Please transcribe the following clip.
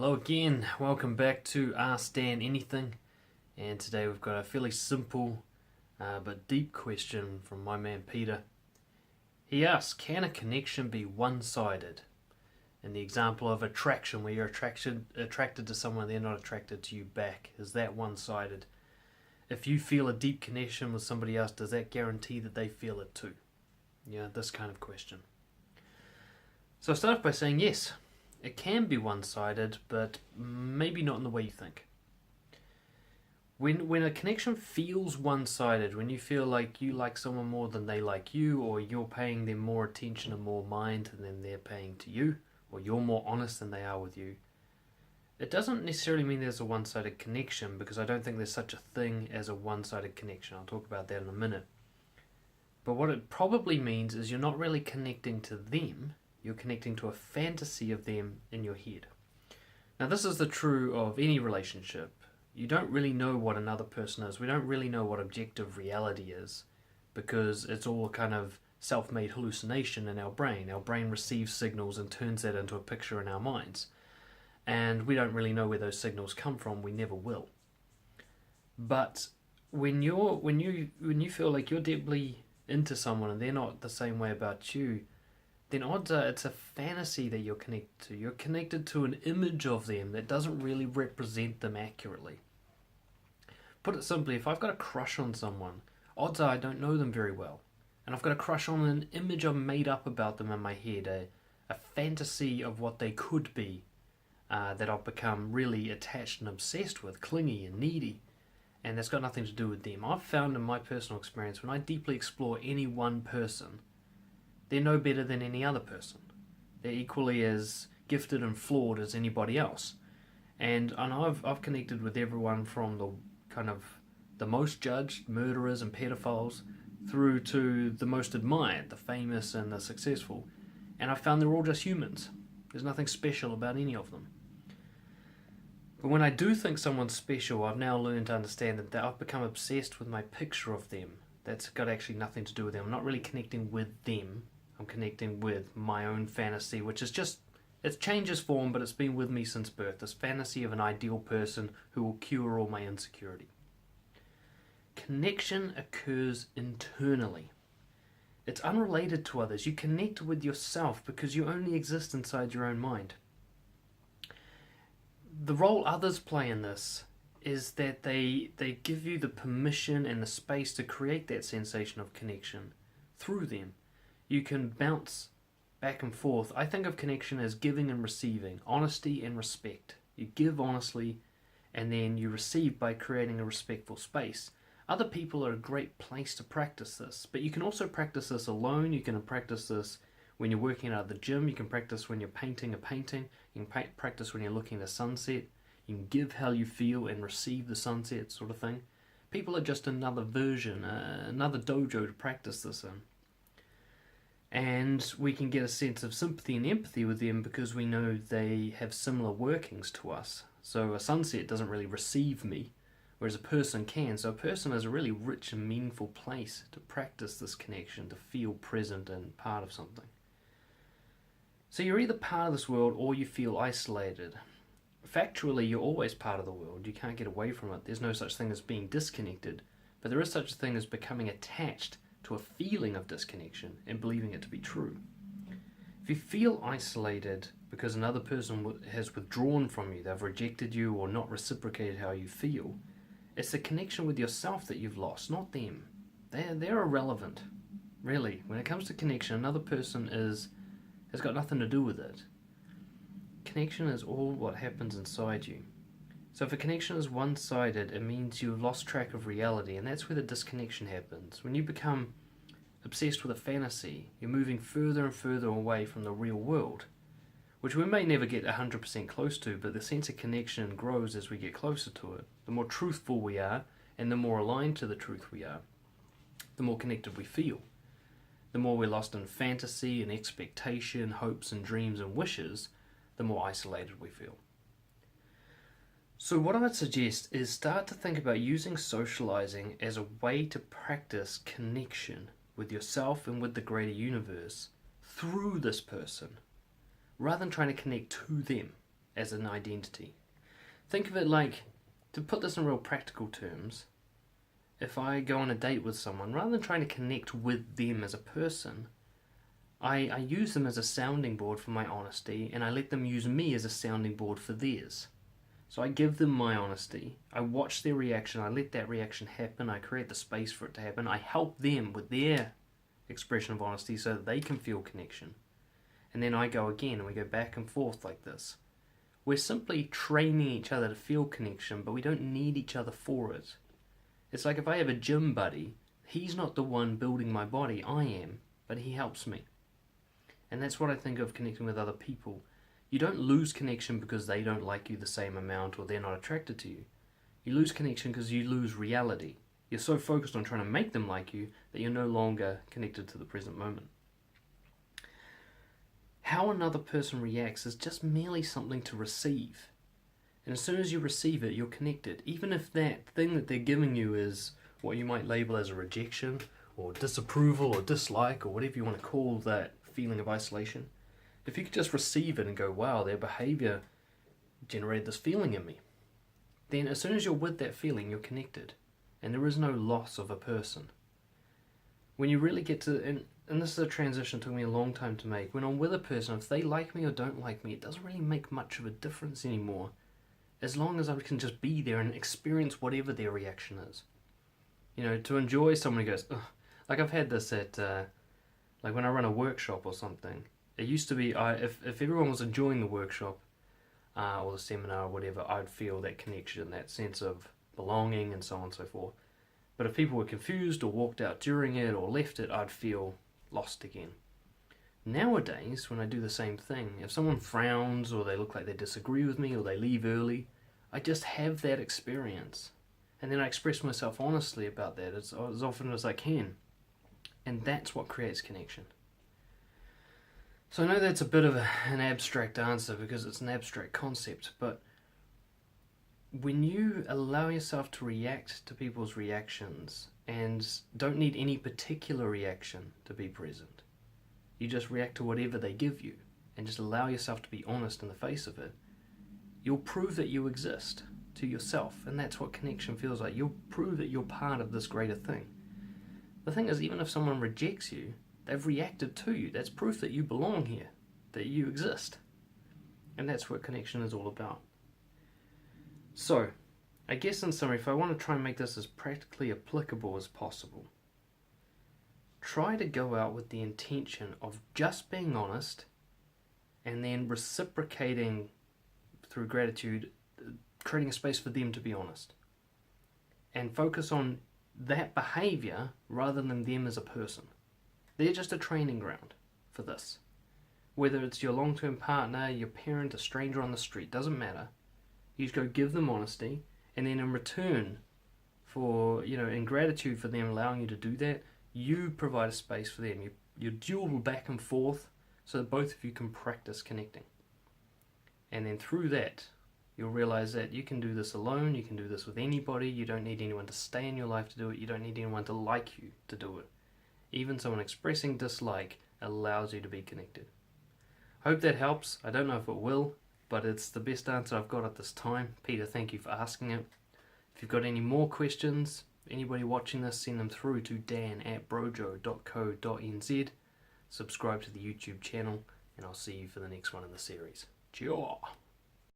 Hello again, welcome back to Ask Dan Anything, and today we've got a fairly simple but deep question from my man Peter. He asks, can a connection be one-sided? In the example of attraction, where you're attracted to someone, they're not attracted to you back, is that one-sided? If you feel a deep connection with somebody else, does that guarantee that they feel it too? Yeah, this kind of question. So I'll start off by saying yes. It can be one-sided, but maybe not in the way you think. When a connection feels one-sided, when you feel like you like someone more than they like you, or you're paying them more attention and more mind than they're paying to you, or you're more honest than they are with you, it doesn't necessarily mean there's a one-sided connection, because I don't think there's such a thing as a one-sided connection. I'll talk about that in a minute. But what it probably means is you're not really connecting to them. You're connecting to a fantasy of them in your head. Now, this is the true of any relationship. You don't really know what another person is. We don't really know what objective reality is, because it's all kind of self-made hallucination in our brain. Our brain receives signals and turns that into a picture in our minds. And we don't really know where those signals come from. We never will. But when you feel like you're deeply into someone and they're not the same way about you, then odds are it's a fantasy that you're connected to. You're connected to an image of them that doesn't really represent them accurately. Put it simply, if I've got a crush on someone, odds are I don't know them very well. And I've got a crush on an image I've made up about them in my head, a fantasy of what they could be, that I've become really attached and obsessed with, clingy and needy. And that's got nothing to do with them. I've found in my personal experience, when I deeply explore any one person, they're no better than any other person. They're equally as gifted and flawed as anybody else. And I've connected with everyone from the most judged murderers and pedophiles through to the most admired, the famous and the successful. And I found they're all just humans. There's nothing special about any of them. But when I do think someone's special, I've now learned to understand that I've become obsessed with my picture of them. That's got actually nothing to do with them. I'm not really connecting with them. I'm connecting with my own fantasy, which is just, it changes form, but it's been with me since birth. This fantasy of an ideal person who will cure all my insecurity. Connection occurs internally. It's unrelated to others. You connect with yourself because you only exist inside your own mind. The role others play in this is that they give you the permission and the space to create that sensation of connection through them. You can bounce back and forth. I think of connection as giving and receiving, honesty and respect. You give honestly, and then you receive by creating a respectful space. Other people are a great place to practice this, but you can also practice this alone. You can practice this when you're working out at the gym. You can practice when you're painting a painting. You can practice when you're looking at a sunset. You can give how you feel and receive the sunset, sort of thing. People are just another version, another dojo to practice this in. And we can get a sense of sympathy and empathy with them because we know they have similar workings to us. So a sunset doesn't really receive me, whereas a person can. So a person is a really rich and meaningful place to practice this connection, to feel present and part of something. So you're either part of this world or you feel isolated. Factually, you're always part of the world. You can't get away from it. There's no such thing as being disconnected, but there is such a thing as becoming attached to a feeling of disconnection and believing it to be true. If you feel isolated because another person has withdrawn from you, they've rejected you or not reciprocated how you feel, it's the connection with yourself that you've lost, not them. They're irrelevant, really. When it comes to connection, another person has got nothing to do with it. Connection is all what happens inside you. So if a connection is one-sided, it means you've lost track of reality, and that's where the disconnection happens. When you become obsessed with a fantasy, you're moving further and further away from the real world, which we may never get 100% close to, but the sense of connection grows as we get closer to it. The more truthful we are, and the more aligned to the truth we are, the more connected we feel. The more we're lost in fantasy and expectation, hopes and dreams and wishes, the more isolated we feel. So what I would suggest is start to think about using socializing as a way to practice connection with yourself and with the greater universe through this person, rather than trying to connect to them as an identity. Think of it like, to put this in real practical terms, if I go on a date with someone, rather than trying to connect with them as a person, I use them as a sounding board for my honesty, and I let them use me as a sounding board for theirs. So I give them my honesty, I watch their reaction, I let that reaction happen, I create the space for it to happen, I help them with their expression of honesty so that they can feel connection. And then I go again, and we go back and forth like this. We're simply training each other to feel connection, but we don't need each other for it. It's like if I have a gym buddy, he's not the one building my body, I am, but he helps me. And that's what I think of connecting with other people. You don't lose connection because they don't like you the same amount or they're not attracted to you. You lose connection because you lose reality. You're so focused on trying to make them like you that you're no longer connected to the present moment. How another person reacts is just merely something to receive. And as soon as you receive it, you're connected. Even if that thing that they're giving you is what you might label as a rejection, or disapproval, or dislike, or whatever you want to call that feeling of isolation. If you could just receive it and go, wow, their behavior generated this feeling in me, then as soon as you're with that feeling, you're connected. And there is no loss of a person. When you really get to, and this is a transition that took me a long time to make, when I'm with a person, if they like me or don't like me, it doesn't really make much of a difference anymore, as long as I can just be there and experience whatever their reaction is. You know, to enjoy someone who goes, ugh. Like I've had this at, like when I run a workshop or something. It used to be, if everyone was enjoying the workshop or the seminar or whatever, I'd feel that connection, that sense of belonging and so on and so forth. But if people were confused or walked out during it or left it, I'd feel lost again. Nowadays, when I do the same thing, if someone frowns or they look like they disagree with me or they leave early, I just have that experience. And then I express myself honestly about that as often as I can. And that's what creates connection. So I know that's a bit of an abstract answer because it's an abstract concept, but when you allow yourself to react to people's reactions and don't need any particular reaction to be present, you just react to whatever they give you and just allow yourself to be honest in the face of it, you'll prove that you exist to yourself, and that's what connection feels like. You'll prove that you're part of this greater thing. The thing is, even if someone rejects you, they've reacted to you. That's proof that you belong here, that you exist. And that's what connection is all about. So, I guess in summary, if I want to try and make this as practically applicable as possible, try to go out with the intention of just being honest and then reciprocating through gratitude, creating a space for them to be honest. And focus on that behavior rather than them as a person. They're just a training ground for this. Whether it's your long-term partner, your parent, a stranger on the street, doesn't matter. You just go give them honesty, and then in return for, in gratitude for them allowing you to do that, you provide a space for them. You duel back and forth so that both of you can practice connecting. And then through that, you'll realize that you can do this alone, you can do this with anybody, you don't need anyone to stay in your life to do it, you don't need anyone to like you to do it. Even someone expressing dislike allows you to be connected. I hope that helps. I don't know if it will, but it's the best answer I've got at this time. Peter, thank you for asking it. If you've got any more questions, anybody watching this, send them through to dan@brojo.co.nz. Subscribe to the YouTube channel, and I'll see you for the next one in the series. Cheers!